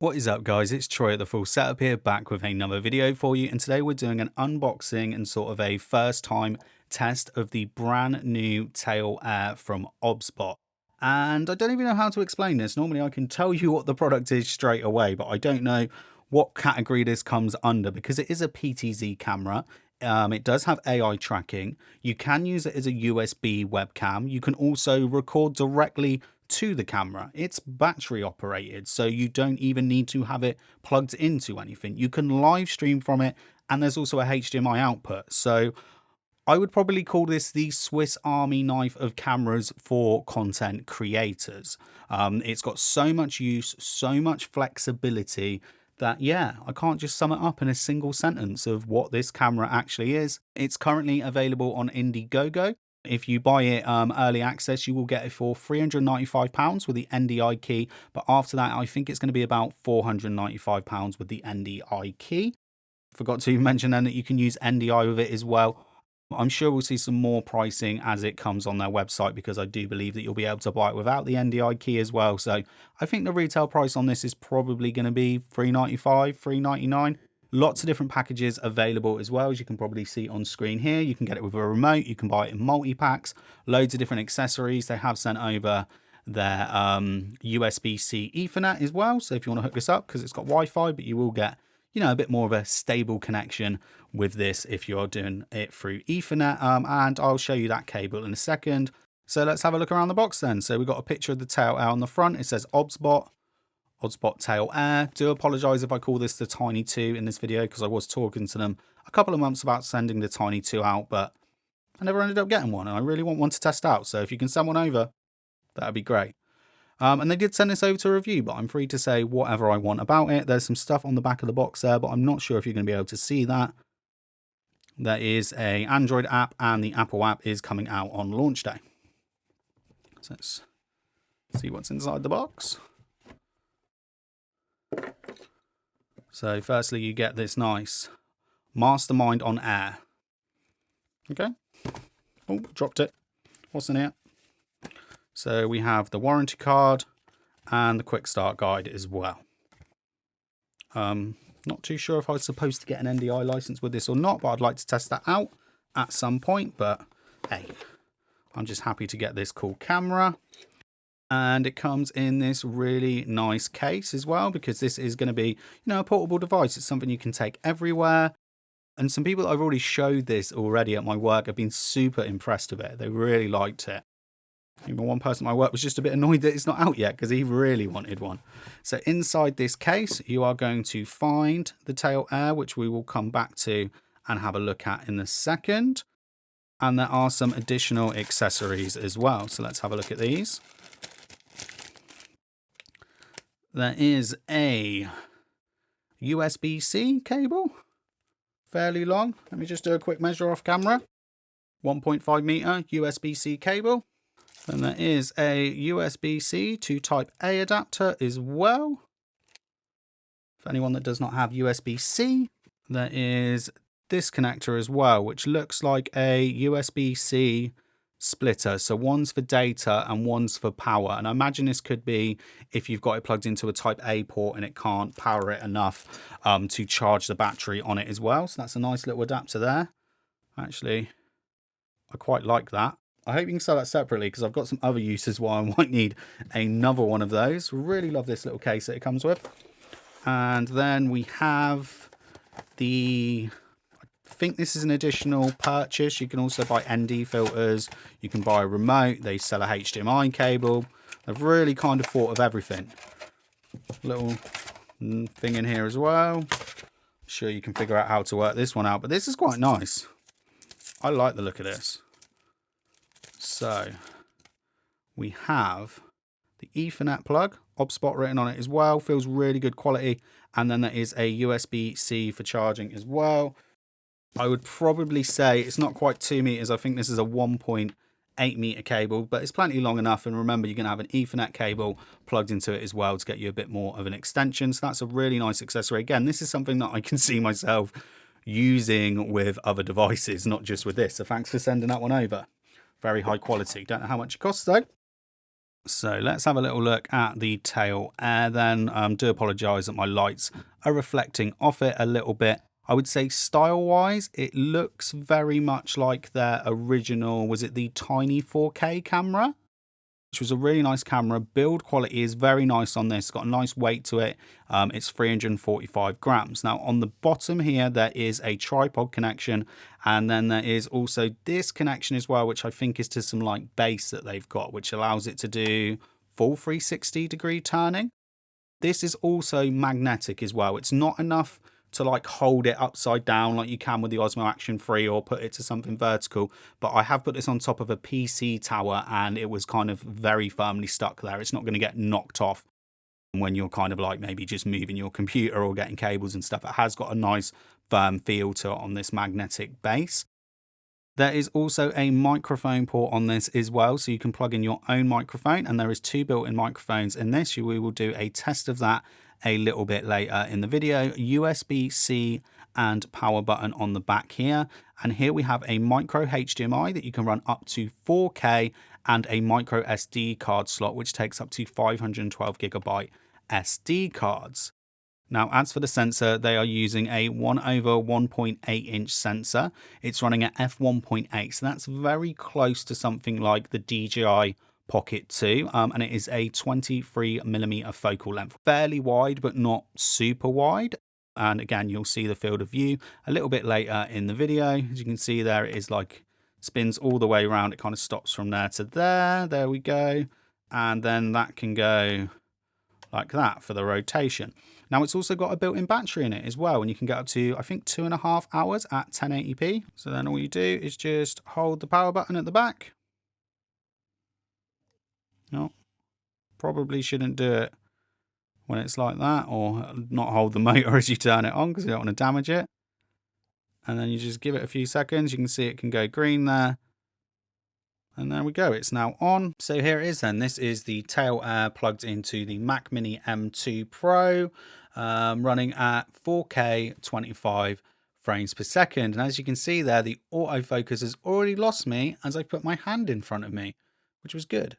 What is up, guys? It's Troy at The Full Setup here, back with another video for you, and today we're doing an unboxing and sort of a first time test of the brand new Tail Air from Obsbot. And I don't even know how to explain this. Normally I can tell you what the product is straight away, but I don't know what category this comes under because it is a PTZ camera. It does have AI tracking. You can use it as a USB webcam. You can also record directly to the camera. It's battery operated, so you don't even need to have it plugged into anything. You can live stream from it, and there's also a HDMI output. So I would probably call this the Swiss Army knife of cameras for content creators. It's got so much use, so much flexibility that, yeah, I can't just sum it up in a single sentence of what this camera actually is. It's currently available on Indiegogo. If you buy it early access, you will get it for £395 with the NDI key. But after that, I think it's going to be about £495 with the NDI key. Forgot to mention then that you can use NDI with it as well. I'm sure we'll see some more pricing as it comes on their website, because I do believe that you'll be able to buy it without the NDI key as well. So I think the retail price on this is probably going to be £395, £399. Lots of different packages available as well, as you can probably see on screen here. You can get it with a remote, you can buy it in multi-packs, loads of different accessories. They have sent over their USB-C Ethernet as well. So if you want to hook this up, because it's got Wi-Fi, but you will get, you know, a bit more of a stable connection with this if you're doing it through Ethernet. And I'll show you that cable in a second. So let's have a look around the box then. So we've got a picture of the Tail Air on the front. It says Obsbot Tail Air. Do apologise if I call this the Tiny 2 in this video, because I was talking to them a couple of months about sending the Tiny 2 out, but I never ended up getting one, and I really want one to test out. So if you can send one over, that'd be great. And they did send this over to review, but I'm free to say whatever I want about it. There's some stuff on the back of the box there, but I'm not sure if you're going to be able to see that. There is an Android app, and the Apple app is coming out on launch day. So let's see what's inside the box. So firstly, you get this nice Mastermind on Air. Okay. Oh, dropped it. What's in here? So we have the warranty card and the quick start guide as well. Not too sure if I was supposed to get an NDI license with this or not, but I'd like to test that out at some point. But hey, I'm just happy to get this cool camera. And it comes in this really nice case as well, because this is going to be, you know, a portable device. It's something you can take everywhere. And some people that I've already showed this already at my work have been super impressed with it. They really liked it. Even one person at my work was just a bit annoyed that it's not out yet, because he really wanted one. So inside this case, you are going to find the Tail Air, which we will come back to and have a look at in a second. And there are some additional accessories as well. So let's have a look at these. There is a USB-C cable, fairly long. Let me just do a quick measure off camera. 1.5 meter USB-C cable. Then there is a USB-C to Type A adapter as well. For anyone that does not have USB-C, there is this connector as well, which looks like a USB-C splitter. So one's for data and one's for power. And I imagine this could be if you've got it plugged into a Type A port and it can't power it enough to charge the battery on it as well. So that's a nice little adapter there. Actually, I quite like that. I hope you can sell that separately, because I've got some other uses why I might need another one of those. Really love this little case that it comes with. And then we have the, I think this is an additional purchase. You can also buy ND filters. You can buy a remote. They sell a HDMI cable. They've really kind of thought of everything. Little thing in here as well. I'm sure you can figure out how to work this one out, but this is quite nice. I like the look of this. So we have the Ethernet plug, Obsbot written on it as well. Feels really good quality. And then there is a USB-C for charging as well. I would probably say it's not quite 2 meters. I think this is a 1.8 meter cable, but it's plenty long enough. And remember, you're going to have an Ethernet cable plugged into it as well to get you a bit more of an extension. So that's a really nice accessory. Again, this is something that I can see myself using with other devices, not just with this. So thanks for sending that one over. Very high quality. Don't know how much it costs though. So let's have a little look at the tail air then. Do apologise that my lights are reflecting off it a little bit. I would say style-wise, it looks very much like their original, was it the tiny 4K camera? Which was a really nice camera. Build quality is very nice on this. It's got a nice weight to it. It's 345 grams. Now on the bottom here, there is a tripod connection. And then there is also this connection as well, which I think is to some like base that they've got, which allows it to do full 360-degree turning. This is also magnetic as well. It's not enough to like hold it upside down like you can with the Osmo Action 3 or put it to something vertical. But I have put this on top of a PC tower and it was kind of very firmly stuck there. It's not going to get knocked off when you're kind of like maybe just moving your computer or getting cables and stuff. It has got a nice firm feel to it on this magnetic base. There is also a microphone port on this as well, so you can plug in your own microphone, and there is 2 built-in microphones in this. We will do a test of that a little bit later in the video. USB-C and power button on the back here, and here we have a micro HDMI that you can run up to 4K and a micro SD card slot, which takes up to 512GB SD cards. Now, as for the sensor, they are using a 1/1.8 inch sensor. It's running at f1.8, so that's very close to something like the DJI Pocket 2, and it is a 23mm focal length. Fairly wide, but not super wide. And again, you'll see the field of view a little bit later in the video. As you can see there, it is like spins all the way around. It kind of stops from there to there. There we go. And then that can go like that for the rotation. Now it's also got a built-in battery in it as well, and you can get up to, I think, 2.5 hours at 1080p. So then all you do is just hold the power button at the back. No, probably shouldn't do it when it's like that, or not hold the motor as you turn it on because you don't want to damage it. And then you just give it a few seconds. You can see it can go green there. And there we go, it's now on. So here it is then. This is the tail air plugged into the Mac Mini M2 Pro, running at 4K 25 frames per second. And as you can see there, the autofocus has already lost me as I put my hand in front of me, which was good.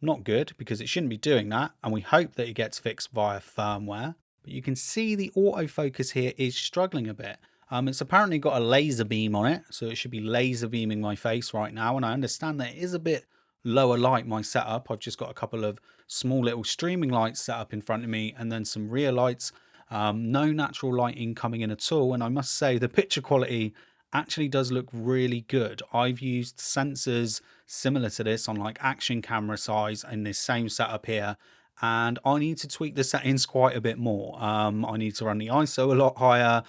Not good, because it shouldn't be doing that, and we hope that it gets fixed via firmware. But you can see the autofocus here is struggling a bit. It's apparently got a laser beam on it, so it should be laser beaming my face right now. And I understand that it is a bit lower light, my setup. I've just got a couple of small little streaming lights set up in front of me and then some rear lights. No natural lighting coming in at all. And I must say the picture quality actually does look really good. I've used sensors similar to this on like action camera size in this same setup here. And I need to tweak the settings quite a bit more. I need to run the ISO a lot higher,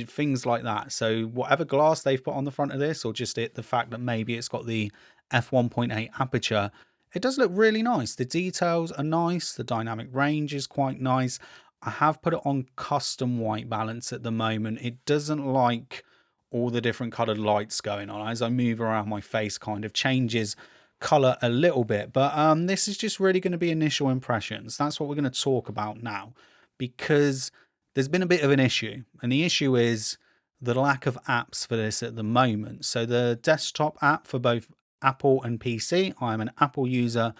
things like that. So whatever glass they've put on the front of this, or just the fact that maybe it's got the f1.8 aperture, it does look really nice. The details are nice. The dynamic range is quite nice. I have put it on custom white balance at the moment. It doesn't like all the different colored lights going on. As I move around, my face kind of changes color a little bit, but this is just really going to be initial impressions. That's what we're going to talk about now, because there's been a bit of an issue, and the issue is the lack of apps for this at the moment. So the desktop app for both Apple and PC, I'm an Apple user,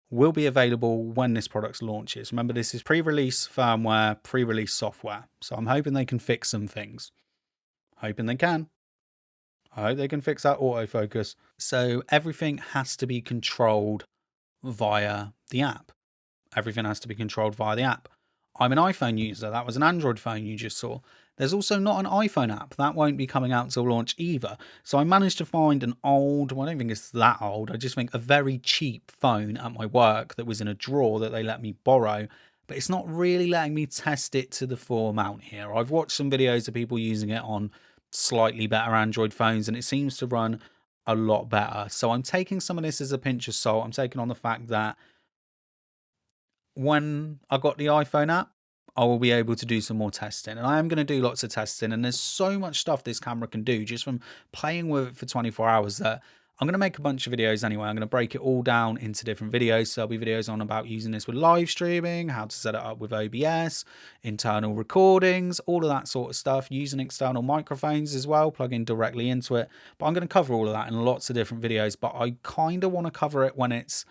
will be available when this product launches. Remember, this is pre-release firmware, pre-release software, so I'm hoping they can fix some things. Hoping they can. I hope they can fix that autofocus. So everything has to be controlled via the app. Everything has to be controlled via the app. I'm an iPhone user. That was an Android phone you just saw. There's also not an iPhone app. That won't be coming out till launch either. So I managed to find an old, well, I don't think it's that old, I just think a very cheap phone at my work that was in a drawer that they let me borrow. But it's not really letting me test it to the full amount here. I've watched some videos of people using it on slightly better Android phones, and it seems to run a lot better. So I'm taking some of this as a pinch of salt. I'm taking on the fact that when I got the iPhone app, I will be able to do some more testing, and I am going to do lots of testing. And there's so much stuff this camera can do just from playing with it for 24 hours that I'm going to make a bunch of videos anyway. I'm going to break it all down into different videos. So there'll be videos on about using this with live streaming, how to set it up with OBS, internal recordings, all of that sort of stuff, using external microphones as well, plugging directly into it. But I'm going to cover all of that in lots of different videos. But I kind of want to cover it when it's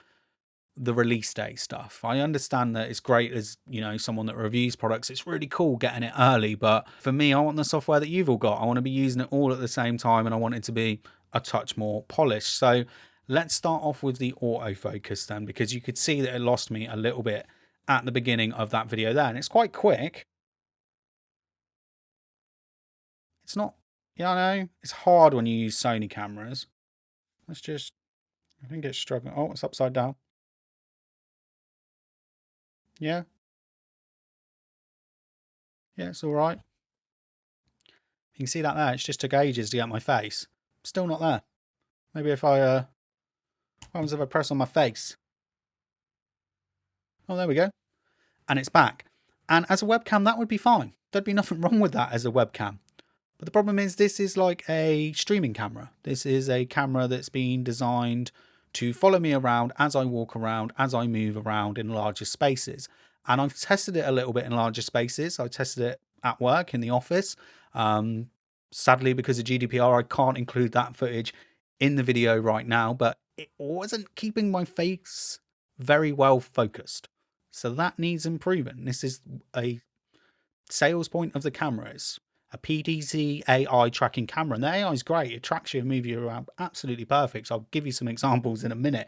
the release date stuff. I understand that it's great as, you know, someone that reviews products. It's really cool getting it early, but for me, I want the software that you've all got. I want to be using it all at the same time, and I want it to be a touch more polished. So let's start off with the autofocus then, because you could see that it lost me a little bit at the beginning of that video there, and it's quite quick. It's not, yeah, I know it's hard when you use Sony cameras. Let's just, I think it's struggling. Oh, it's upside down. Yeah, yeah, it's all right. You can see that there. It's just took ages to get my face. Still not there. Maybe if I, what happens if I press on my face? Oh, there we go. And it's back. And as a webcam, that would be fine. There'd be nothing wrong with that as a webcam. But the problem is this is like a streaming camera. This is a camera that's been designed to follow me around as I walk around, as I move around in larger spaces. And I've tested it a little bit in larger spaces. I tested it at work in the office. Sadly, because of GDPR, I can't include that footage in the video right now, but it wasn't keeping my face very well focused. So that needs improving. This is a sales point of the cameras. A PTZ AI tracking camera, and the AI is great. It tracks you and moves you around absolutely perfect. So I'll give you some examples in a minute.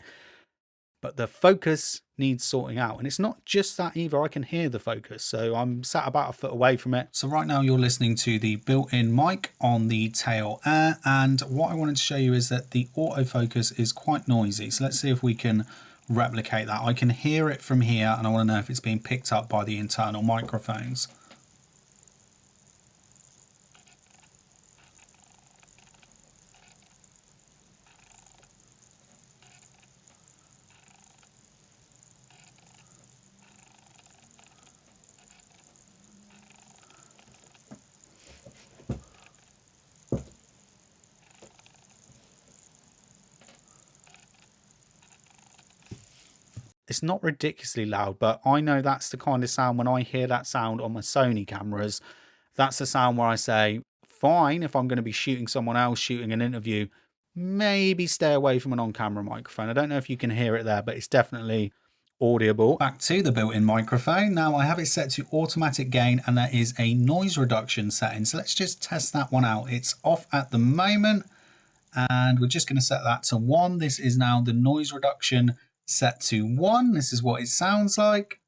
But the focus needs sorting out. And it's not just that either. I can hear the focus. So I'm sat about a foot away from it. So right now you're listening to the built-in mic on the Tail Air. And what I wanted to show you is that the autofocus is quite noisy. So let's see if we can replicate that. I can hear it from here, and I want to know if it's being picked up by the internal microphones. It's not ridiculously loud, but I know that's the kind of sound when I hear that sound on my Sony cameras. That's the sound where I say, fine, if I'm going to be shooting someone else, shooting an interview, maybe stay away from an on-camera microphone. I don't know if you can hear it there, but it's definitely audible. Back to the built-in microphone. Now I have it set to automatic gain, and that is a noise reduction setting. So let's just test that one out. It's off at the moment, and we're just going to set that to 1. This is now the noise reduction set to 1. This is what it sounds like.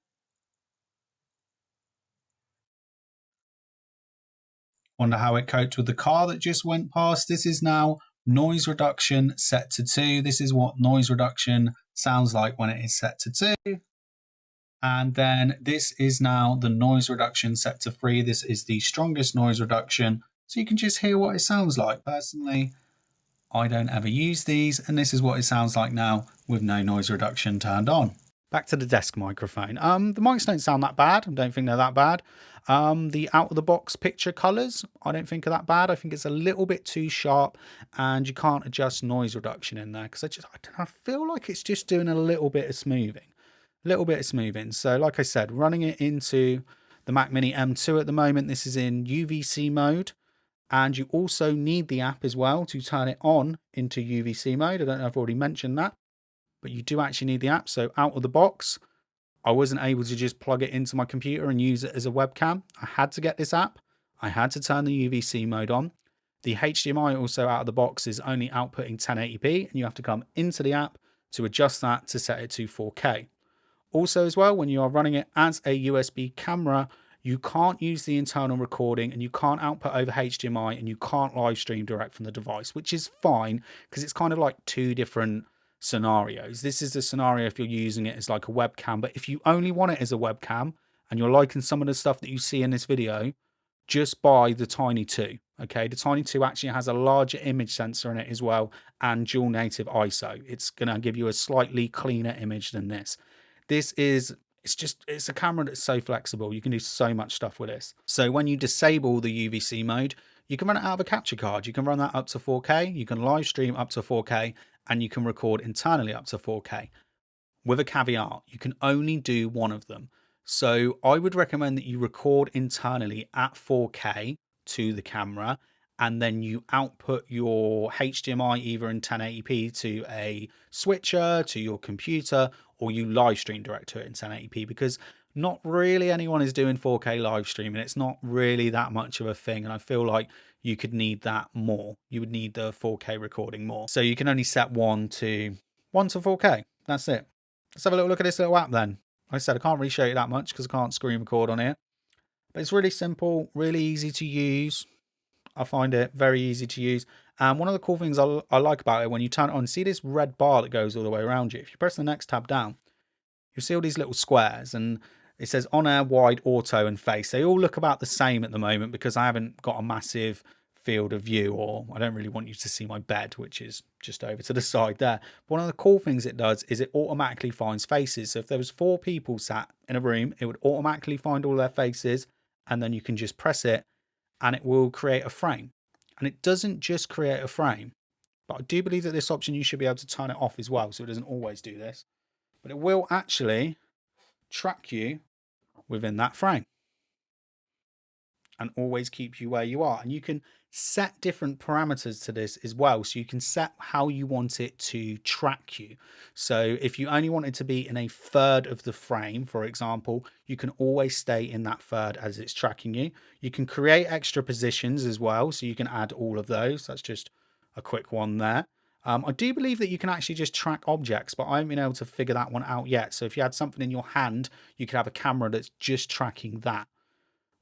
Wonder how it coped with the car that just went past. This is now noise reduction set to 2. This is what noise reduction sounds like when it is set to 2. And then this is now the noise reduction set to 3. This is the strongest noise reduction. So you can just hear what it sounds like. Personally, I don't ever use these, and this is what it sounds like now with no noise reduction turned on. Back to the desk microphone. The mics don't sound that bad. I don't think they're that bad. The out-of-the-box picture colors, I don't think are that bad. I think it's a little bit too sharp, and you can't adjust noise reduction in there because I feel like it's just doing a little bit of smoothing. So like I said, running it into the Mac Mini M2 at the moment, this is in UVC mode. And you also need the app as well to turn it on into UVC mode. I don't know if I've already mentioned that, but you do actually need the app. So out of the box, I wasn't able to just plug it into my computer and use it as a webcam. I had to get this app. I had to turn the UVC mode on. The HDMI also out of the box is only outputting 1080p, and you have to come into the app to adjust that to set it to 4K. Also as well, when you are running it as a USB camera, you can't use the internal recording, and you can't output over HDMI, and you can't live stream direct from the device, which is fine because it's kind of like 2 different scenarios. This is the scenario if you're using it as like a webcam, but if you only want it as a webcam and you're liking some of the stuff that you see in this video, just buy the Tiny 2. Okay, the Tiny 2 actually has a larger image sensor in it as well, and dual native ISO. It's going to give you a slightly cleaner image than this. It's a camera that's so flexible. You can do so much stuff with this. So when you disable the UVC mode, you can run it out of a capture card. You can run that up to 4K. You can live stream up to 4K, and you can record internally up to 4K. With a caveat, you can only do one of them. So I would recommend that you record internally at 4K to the camera, and then you output your HDMI either in 1080p to a switcher, to your computer, or you live stream direct to it in 1080p, because not really anyone is doing 4K live streaming. It's not really that much of a thing, and I feel like you could need that more. You would need the 4K recording more. So you can only set one to 4K. That's it. Let's have a little look at this little app then. Like I said, I can't really show you that much because I can't screen record on here. But it's really simple, really easy to use. I find it very easy to use. And one of the cool things I like about it, when you turn it on, see this red bar that goes all the way around you. If you press the next tab down, you'll see all these little squares, and it says on air, wide, auto, and face. They all look about the same at the moment because I haven't got a massive field of view, or I don't really want you to see my bed, which is just over to the side there. But one of the cool things it does is it automatically finds faces. So if there was 4 people sat in a room, it would automatically find all their faces, and then you can just press it and it will create a frame. And it doesn't just create a frame, but I do believe that this option you should be able to turn it off as well, so it doesn't always do this. But it will actually track you within that frame and always keep you where you are. And you can set different parameters to this as well. So you can set how you want it to track you. So if you only want it to be in a third of the frame, for example, you can always stay in that third as it's tracking you. You can create extra positions as well. So you can add all of those. That's just a quick one there. I do believe that you can actually just track objects, but I haven't been able to figure that one out yet. So if you had something in your hand, you could have a camera that's just tracking that,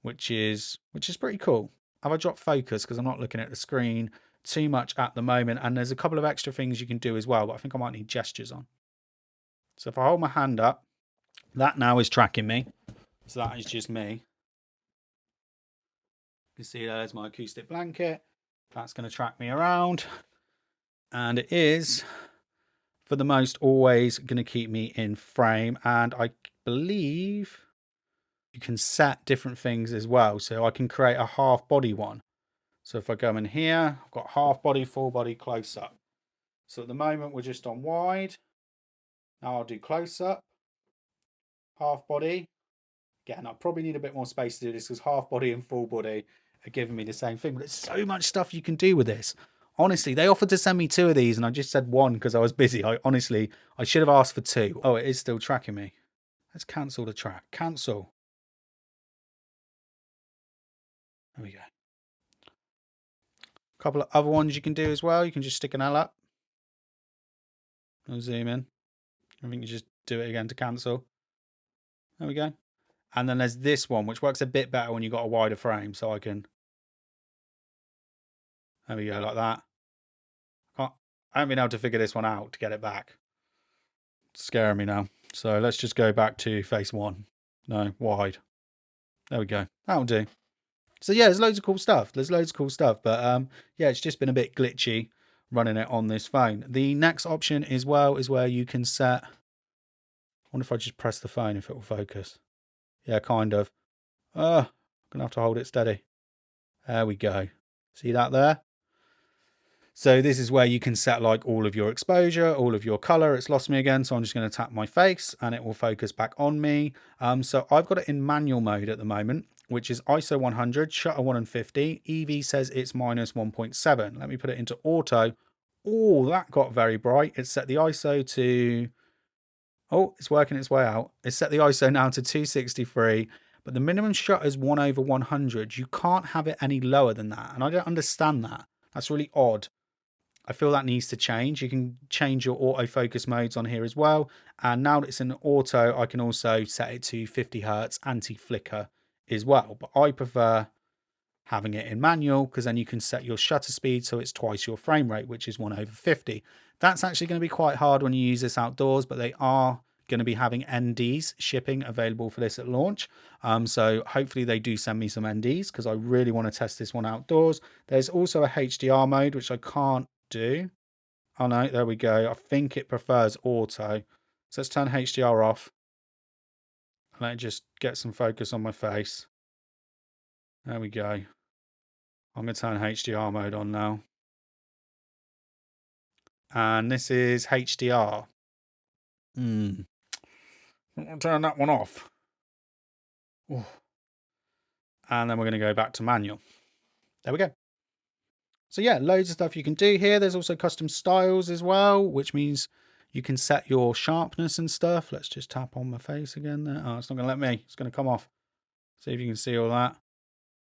which is pretty cool. Have I dropped focus because I'm not looking at the screen too much at the moment? And there's a couple of extra things you can do as well, but I think I might need gestures on. So if I hold my hand up, that now is tracking me. So that is just me. You can see there's my acoustic blanket. That's going to track me around. And it is, for the most, always going to keep me in frame. And I believe you can set different things as well. So I can create a half body one. So if I go in here, I've got half body, full body, close up. So at the moment we're just on wide. Now I'll do close up, half body. Again, I probably need a bit more space to do this because half body and full body are giving me the same thing. But there's so much stuff you can do with this. Honestly, they offered to send me 2 of these and I just said 1 because I was busy. I should have asked for 2. Oh, it is still tracking me. Let's cancel the track. Cancel. There we go. A couple of other ones you can do as well. You can just stick an L up. I'll zoom in. I think you just do it again to cancel. There we go. And then there's this one, which works a bit better when you've got a wider frame. So I can, there we go, like that. I haven't been able to figure this one out to get it back. It's scaring me now. So let's just go back to face 1. No, wide. There we go. That'll do. So yeah, there's loads of cool stuff. But yeah, it's just been a bit glitchy running it on this phone. The next option as well is where you can set, I wonder if I just press the phone if it will focus. Yeah, kind of. I'm gonna have to hold it steady. There we go. See that there? So this is where you can set like all of your exposure, all of your color. It's lost me again, so I'm just going to tap my face and it will focus back on me. So I've got it in manual mode at the moment, which is ISO 100, shutter 150. EV says it's minus 1.7. Let me put it into auto. Oh, that got very bright. It's set the ISO to, oh, it's working its way out. It's set the ISO now to 263, but the minimum shutter is 1/100. You can't have it any lower than that. And I don't understand that. That's really odd. I feel that needs to change. You can change your autofocus modes on here as well. And now that it's in auto, I can also set it to 50 Hertz anti-flicker as well. But I prefer having it in manual because then you can set your shutter speed so it's twice your frame rate, which is 1/50. That's actually going to be quite hard when you use this outdoors, but they are going to be having NDs shipping available for this at launch. So hopefully they do send me some NDs because I really want to test this one outdoors. There's also a HDR mode, which I can't do. Oh no, there we go. I think it prefers auto. So let's turn HDR off. Let it just get some focus on my face. There we go. I'm going to turn HDR mode on now. And this is HDR. I'll turn that one off. Ooh. And then we're going to go back to manual. There we go. So yeah, loads of stuff you can do here. There's also custom styles as well, which means you can set your sharpness and stuff. Let's just tap on my face again there. Oh, it's not going to let me. It's going to come off. See if you can see all that.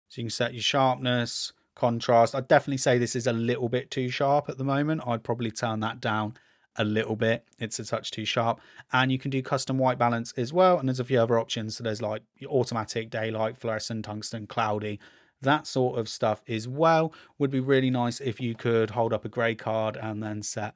So you can set your sharpness, contrast. I'd definitely say this is a little bit too sharp at the moment. I'd probably turn that down a little bit. It's a touch too sharp. And you can do custom white balance as well. And there's a few other options. So there's like your automatic, daylight, fluorescent, tungsten, cloudy, that sort of stuff as well. Would be really nice if you could hold up a grey card and then set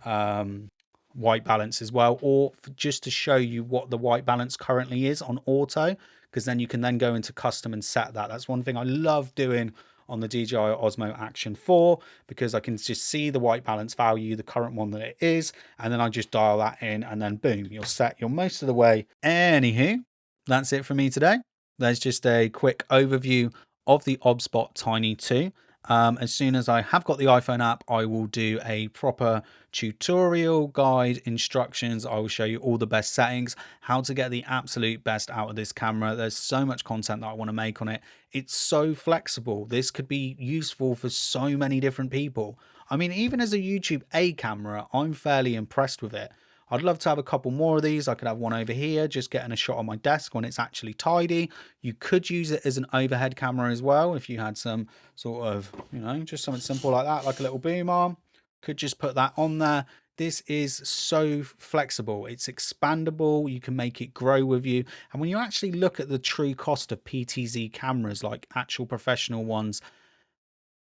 white balance as well, or just to show you what the white balance currently is on auto, because then you can then go into custom and set that. That's one thing I love doing on the DJI Osmo Action 4, because I can just see the white balance value, the current one that it is, and then I just dial that in, and then boom, you're set. You're most of the way. Anywho, that's it for me today. There's just a quick overview of the Obsbot Tiny 2. As soon as I have got the iPhone app, I will do a proper tutorial guide, instructions. I will show you all the best settings, how to get the absolute best out of this camera. There's so much content that I want to make on it. It's so flexible. This could be useful for so many different people. I mean, even as a YouTube A camera, I'm fairly impressed with it. I'd love to have a couple more of these. I could have one over here, just getting a shot on my desk when it's actually tidy. You could use it as an overhead camera as well if you had some sort of, you know, just something simple like that, like a little boom arm. Could just put that on there. This is so flexible. It's expandable. You can make it grow with you. And when you actually look at the true cost of PTZ cameras, like actual professional ones,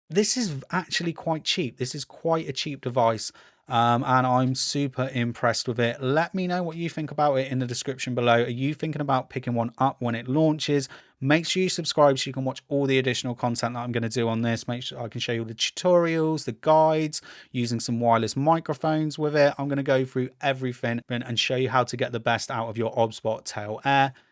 this is actually quite cheap. This is quite a cheap device. And I'm super impressed with it. Let me know what you think about it in the description below. Are you thinking about picking one up when it launches? Make sure you subscribe so you can watch all the additional content that I'm going to do on this. Make sure I can show you the tutorials, the guides, using some wireless microphones with it. I'm going to go through everything and show you how to get the best out of your Obsbot Tai Air.